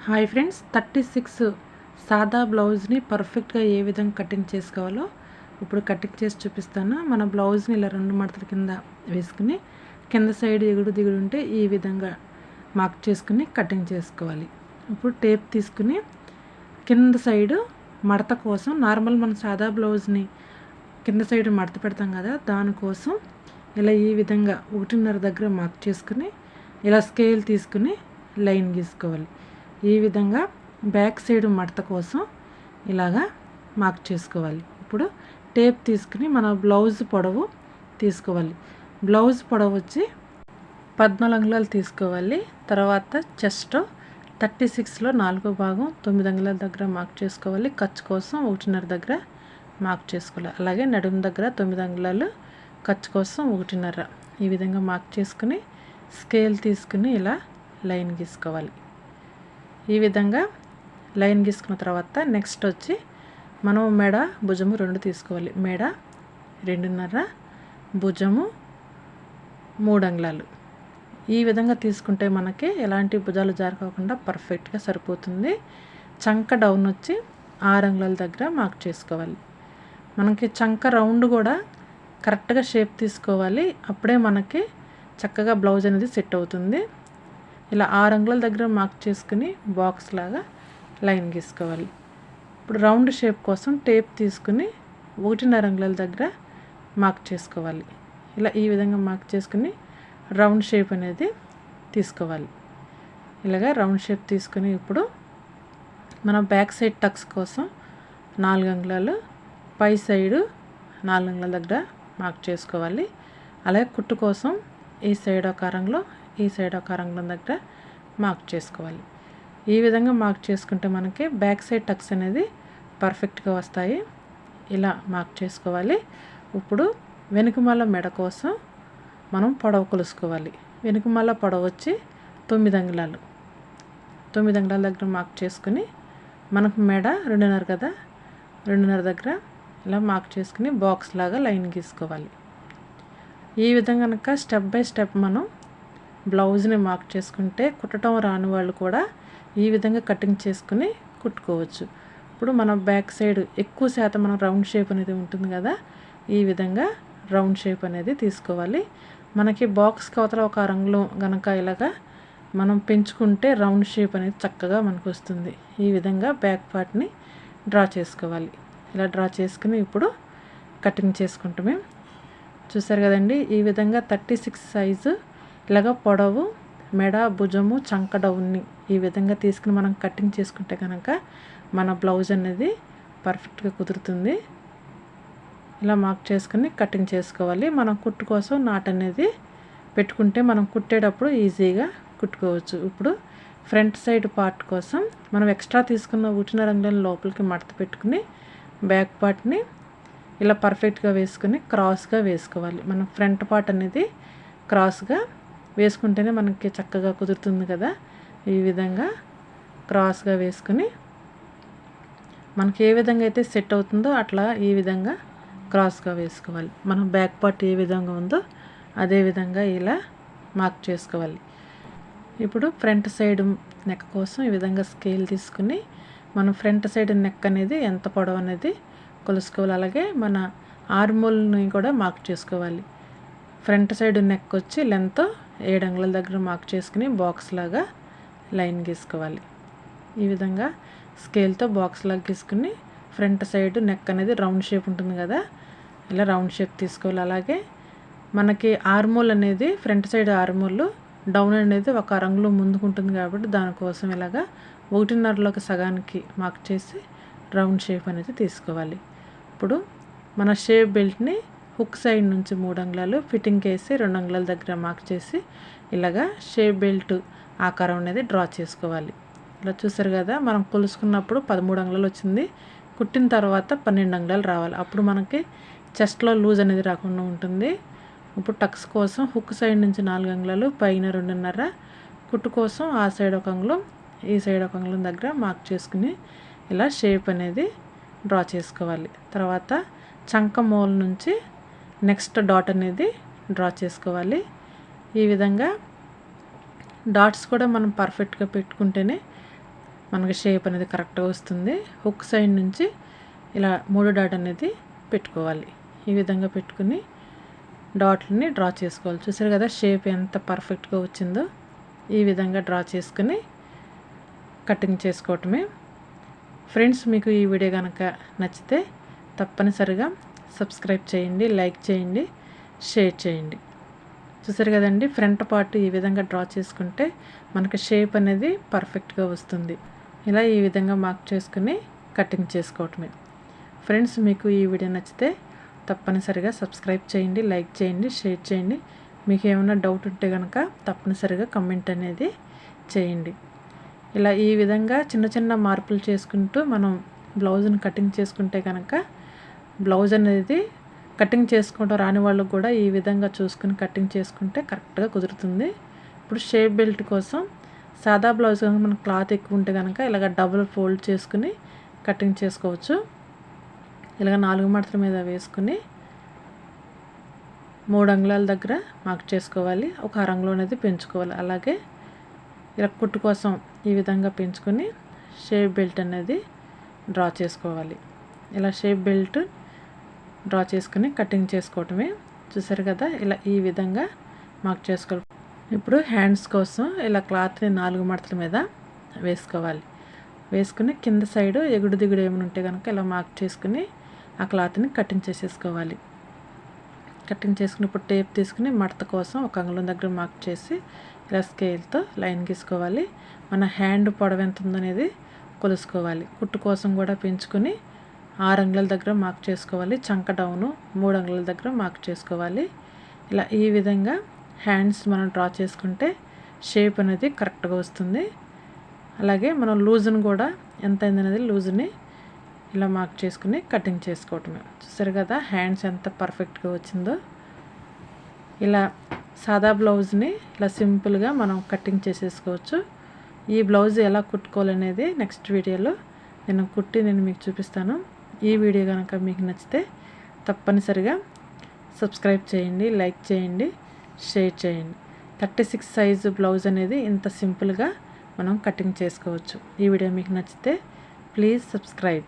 Hi friends, 36 సాదా బ్లౌజ్ని పర్ఫెక్ట్గా ఏ విధంగా కటింగ్ చేసుకోవాలో ఇప్పుడు కటింగ్ చేసి చూపిస్తాను. మన బ్లౌజ్ని ఇలా 2 మడతల కింద వేసుకుని కింద సైడ్ ఎగుడు దిగుడు ఉంటే ఈ విధంగా మార్క్ చేసుకుని కటింగ్ చేసుకోవాలి. ఇప్పుడు టేప్ తీసుకుని కింద సైడు మడత కోసం నార్మల్ మన సాదా బ్లౌజ్ని కింద సైడ్ మడత పెడతాం కదా, దానికోసం ఇలా ఈ విధంగా 1.5 దగ్గర మార్క్ చేసుకుని ఇలా స్కేల్ తీసుకుని లైన్ గీసుకోవాలి. ఈ విధంగా బ్యాక్ సైడ్ మడత కోసం ఇలాగా మార్క్ చేసుకోవాలి. ఇప్పుడు టేప్ తీసుకుని మన బ్లౌజ్ పొడవు తీసుకోవాలి. బ్లౌజ్ పొడవు వచ్చి 14 అంగుళాలు తీసుకోవాలి. తర్వాత చెస్ట్ 36లో 4వ భాగం 9 అంగుళాల దగ్గర మార్క్ చేసుకోవాలి. ఖర్చు కోసం 1.5 దగ్గర మార్క్ చేసుకోవాలి. అలాగే నడుము దగ్గర 9 అంగుళాలు, ఖర్చు కోసం 1.5 ఈ విధంగా మార్క్ చేసుకుని స్కేల్ తీసుకుని ఇలా లైన్ గీసుకోవాలి. ఈ విధంగా లైన్ గీసుకున్న తర్వాత నెక్స్ట్ వచ్చి మనం మెడ భుజము 2 తీసుకోవాలి. మెడ 2.5, భుజము 3 అంగుళాలు. ఈ విధంగా తీసుకుంటే మనకి ఎలాంటి భుజాలు జారుకోకుండా పర్ఫెక్ట్గా సరిపోతుంది. చంక డౌన్ వచ్చి 6 అంగుళాల దగ్గర మార్క్ చేసుకోవాలి. మనకి చంక రౌండ్ కూడా కరెక్ట్గా షేప్ తీసుకోవాలి. అప్పుడే మనకి చక్కగా బ్లౌజ్ అనేది సెట్ అవుతుంది. ఇలా 6 అంగుళాల దగ్గర మార్క్ చేసుకుని బాక్స్ లాగా లైన్ గీసుకోవాలి. ఇప్పుడు రౌండ్ షేప్ కోసం టేప్ తీసుకుని 1.5 అంగుళాల దగ్గర మార్క్ చేసుకోవాలి. ఇలా ఈ విధంగా మార్క్ చేసుకుని రౌండ్ షేప్ అనేది తీసుకోవాలి. ఇలాగా రౌండ్ షేప్ తీసుకుని ఇప్పుడు మన బ్యాక్ సైడ్ టక్స్ కోసం 4 అంగుళాలు, పై సైడు 4 అంగుళాల దగ్గర మార్క్ చేసుకోవాలి. అలాగే కుట్టు కోసం ఈ సైడ్ ఒక అరంగుళం, ఈ సైడ్ ఒక అరంగుళం దగ్గర మార్క్ చేసుకోవాలి. ఈ విధంగా మార్క్ చేసుకుంటే మనకి బ్యాక్ సైడ్ టక్స్ అనేది పర్ఫెక్ట్గా వస్తాయి. ఇలా మార్క్ చేసుకోవాలి. ఇప్పుడు వెనుకమాల మెడ కోసం మనం పొడవు కొలుసుకోవాలి. వెనుకమాల పొడవు వచ్చి 9 అంగుళాలు. 9 అంగుళాల దగ్గర మార్క్ చేసుకుని మనకు మెడ 2.5 కదా, 2.5 దగ్గర ఇలా మార్క్ చేసుకుని బాక్స్ లాగా లైన్ గీసుకోవాలి. ఈ విధంగా కనుక స్టెప్ బై స్టెప్ మనం బ్లౌజ్ని మార్క్ చేసుకుంటే కుట్టడం రాని వాళ్ళు కూడా ఈ విధంగా కటింగ్ చేసుకుని కుట్టుకోవచ్చు. ఇప్పుడు మన బ్యాక్ సైడ్ ఎక్కువ శాతం మనం రౌండ్ షేప్ అనేది ఉంటుంది కదా, ఈ విధంగా రౌండ్ షేప్ అనేది తీసుకోవాలి. మనకి బాక్స్ కవతల ఒక అంగుళం గనక ఇలాగా మనం పెంచుకుంటే రౌండ్ షేప్ అనేది చక్కగా మనకు వస్తుంది. ఈ విధంగా బ్యాక్ పార్ట్ని డ్రా చేసుకోవాలి. ఇలా డ్రా చేసుకుని ఇప్పుడు కటింగ్ చేసుకుంటామే. చూసారు కదండి, ఈ విధంగా 36 సైజు ఇలాగ పొడవు, మెడ, భుజము, చంక డౌన్ని ఈ విధంగా తీసుకుని మనం కటింగ్ చేసుకుంటే కనుక మన బ్లౌజ్ అనేది పర్ఫెక్ట్గా కుదురుతుంది. ఇలా మార్క్ చేసుకుని కటింగ్ చేసుకోవాలి. మనం కుట్టు కోసం నాట్ అనేది పెట్టుకుంటే మనం కుట్టేటప్పుడు ఈజీగా కుట్టుకోవచ్చు. ఇప్పుడు ఫ్రంట్ సైడ్ పార్ట్ కోసం మనం ఎక్స్ట్రా తీసుకున్న 1.5 అంగుళాల లోపలికి మడత పెట్టుకుని బ్యాక్ పార్ట్ని ఇలా పర్ఫెక్ట్గా వేసుకుని క్రాస్గా వేసుకోవాలి. మనం ఫ్రంట్ పార్ట్ అనేది క్రాస్గా వేసుకుంటేనే మనకి చక్కగా కుదురుతుంది కదా. ఈ విధంగా క్రాస్గా వేసుకుని మనకి ఏ విధంగా అయితే సెట్ అవుతుందో అట్లా ఈ విధంగా క్రాస్గా వేసుకోవాలి. మనం బ్యాక్ పార్ట్ ఏ విధంగా ఉందో అదే విధంగా ఇలా మార్క్ చేసుకోవాలి. ఇప్పుడు ఫ్రంట్ సైడ్ నెక్ కోసం ఈ విధంగా స్కేల్ తీసుకుని మనం ఫ్రంట్ సైడ్ నెక్ అనేది ఎంత పొడవు అనేది కొలుసుకోవాలి. అలాగే మన ఆర్మోల్ని కూడా మార్క్ చేసుకోవాలి. ఫ్రంట్ సైడ్ నెక్ వచ్చి లెంత్ 7 అంగుళాల దగ్గర మార్క్ చేసుకుని బాక్స్ లాగా లైన్ గీసుకోవాలి. ఈ విధంగా స్కేల్తో బాక్స్ లాగా గీసుకుని ఫ్రంట్ సైడ్ నెక్ అనేది రౌండ్ షేప్ ఉంటుంది కదా, ఇలా రౌండ్ షేప్ తీసుకోవాలి. అలాగే మనకి ఆర్మోల్ అనేది ఫ్రంట్ సైడ్ ఆర్మోల్ డౌన్ అనేది ఒక అంగుళం ముందుకు ఉంటుంది కాబట్టి దానికోసం ఇలాగా 1.5లోకి సగానికి మార్క్ చేసి రౌండ్ షేప్ అనేది తీసుకోవాలి. ఇప్పుడు మన షేప్ బెల్ట్ని హుక్ సైడ్ నుంచి 3 అంగుళాలు, ఫిట్టింగ్ వేసి 2 అంగుళాల దగ్గర మార్క్ చేసి ఇలాగా షేప్ బెల్ట్ ఆకారం అనేది డ్రా చేసుకోవాలి. ఇలా చూసారు కదా, మనం కొలుసుకున్నప్పుడు 13 అంగుళాలు వచ్చింది. కుట్టిన తర్వాత 12 అంగుళాలు రావాలి. అప్పుడు మనకి చెస్ట్లో లూజ్ అనేది రాకుండా ఉంటుంది. ఇప్పుడు టక్స్ కోసం హుక్ సైడ్ నుంచి 4 అంగుళాలు, పైన 2.5, కుట్టు కోసం ఆ సైడ్ ఒక అంగుళం, ఈ సైడ్ ఒక అంగుళం దగ్గర మార్క్ చేసుకుని ఇలా షేప్ అనేది డ్రా చేసుకోవాలి. తర్వాత చంక మూల నుంచి నెక్స్ట్ డాట్ అనేది డ్రా చేసుకోవాలి. ఈ విధంగా డాట్స్ కూడా మనం పర్ఫెక్ట్గా పెట్టుకుంటేనే మనకి షేప్ అనేది కరెక్ట్గా వస్తుంది. హుక్ సైడ్ నుంచి ఇలా 3 డాట్ అనేది పెట్టుకోవాలి. ఈ విధంగా పెట్టుకుని డాట్లని డ్రా చేసుకోవాలి. చూసారు కదా షేప్ ఎంత పర్ఫెక్ట్గా వచ్చిందో. ఈ విధంగా డ్రా చేసుకుని కటింగ్ చేసుకోవటమే. ఫ్రెండ్స్, మీకు ఈ వీడియో కనుక నచ్చితే తప్పనిసరిగా సబ్స్క్రైబ్ చేయండి, లైక్ చేయండి, షేర్ చేయండి. చూసారు కదండి, ఫ్రంట్ పార్ట్ ఈ విధంగా డ్రా చేసుకుంటే మనకి షేప్ అనేది పర్ఫెక్ట్గా వస్తుంది. ఇలా ఈ విధంగా మార్క్ చేసుకుని కటింగ్ చేసుకోవటమే. ఫ్రెండ్స్, మీకు ఈ వీడియో నచ్చితే తప్పనిసరిగా సబ్స్క్రైబ్ చేయండి, లైక్ చేయండి, షేర్ చేయండి. మీకు ఏమైనా డౌట్ ఉంటే కనుక తప్పనిసరిగా కమెంట్ అనేది చేయండి. ఇలా ఈ విధంగా చిన్న చిన్న మార్పులు చేసుకుంటూ మనం బ్లౌజ్ని కటింగ్ చేసుకుంటే కనుక బ్లౌజ్ అనేది కటింగ్ చేసుకోవడం రాని వాళ్ళకు కూడా ఈ విధంగా చూసుకుని కటింగ్ చేసుకుంటే కరెక్ట్గా కుదురుతుంది. ఇప్పుడు షేప్ బెల్ట్ కోసం సాదా బ్లౌజ్ కనుక మన క్లాత్ ఎక్కువ ఉంటే కనుక ఇలాగ డబుల్ ఫోల్డ్ చేసుకుని కటింగ్ చేసుకోవచ్చు. ఇలాగ 4 మడతల మీద వేసుకుని 3 అంగుళాల దగ్గర మార్క్ చేసుకోవాలి. ఒక అరంగుళం అనేది పెంచుకోవాలి. అలాగే ఇలా కుట్టు కోసం ఈ విధంగా పెంచుకొని షేప్ బెల్ట్ అనేది డ్రా చేసుకోవాలి. ఇలా షేప్ బెల్ట్ డ్రా చేసుకుని కటింగ్ చేసుకోవటమే. చూసారు కదా, ఇలా ఈ విధంగా మార్క్ చేసుకోవాలి. ఇప్పుడు హ్యాండ్స్ కోసం ఇలా క్లాత్ని 4 మడతల మీద వేసుకోవాలి. వేసుకుని కింద సైడ్ ఎగుడు దిగుడు ఏమైనా ఉంటే కనుక ఇలా మార్క్ చేసుకుని ఆ క్లాత్ని కటింగ్ చేసేసుకోవాలి. కటింగ్ చేసుకుని ఇప్పుడు టేప్ తీసుకుని మడత కోసం ఒక అంగుళం దగ్గర మార్క్ చేసి ఇలా స్కేల్తో లైన్ గీసుకోవాలి. మన హ్యాండ్ పొడవు ఎంత ఉందనేది కొలుసుకోవాలి. కుట్టు కోసం కూడా పెంచుకొని 6 అంగుళాల దగ్గర మార్క్ చేసుకోవాలి. చంక డౌను 3 అంగుళాల దగ్గర మార్క్ చేసుకోవాలి. ఇలా ఈ విధంగా హ్యాండ్స్ మనం డ్రా చేసుకుంటే షేప్ అనేది కరెక్ట్గా వస్తుంది. అలాగే మనం లూజ్ని కూడా ఎంత అయిందనేది లూజ్ని ఇలా మార్క్ చేసుకుని కటింగ్ చేసుకోవటమే. చూసారు కదా హ్యాండ్స్ ఎంత పర్ఫెక్ట్గా వచ్చిందో. ఇలా సాదా బ్లౌజ్ని ఇలా సింపుల్గా మనం కటింగ్ చేసేసుకోవచ్చు. ఈ బ్లౌజ్ ఎలా కుట్టుకోవాలనేది నెక్స్ట్ వీడియోలో నేను మీకు చూపిస్తాను. ఈ వీడియో కనుక మీకు నచ్చితే తప్పనిసరిగా సబ్స్క్రైబ్ చేయండి, లైక్ చేయండి, షేర్ చేయండి. 36 సైజు బ్లౌజ్ అనేది ఇంత సింపుల్గా మనం కటింగ్ చేసుకోవచ్చు. ఈ వీడియో మీకు నచ్చితే ప్లీజ్ సబ్స్క్రైబ్.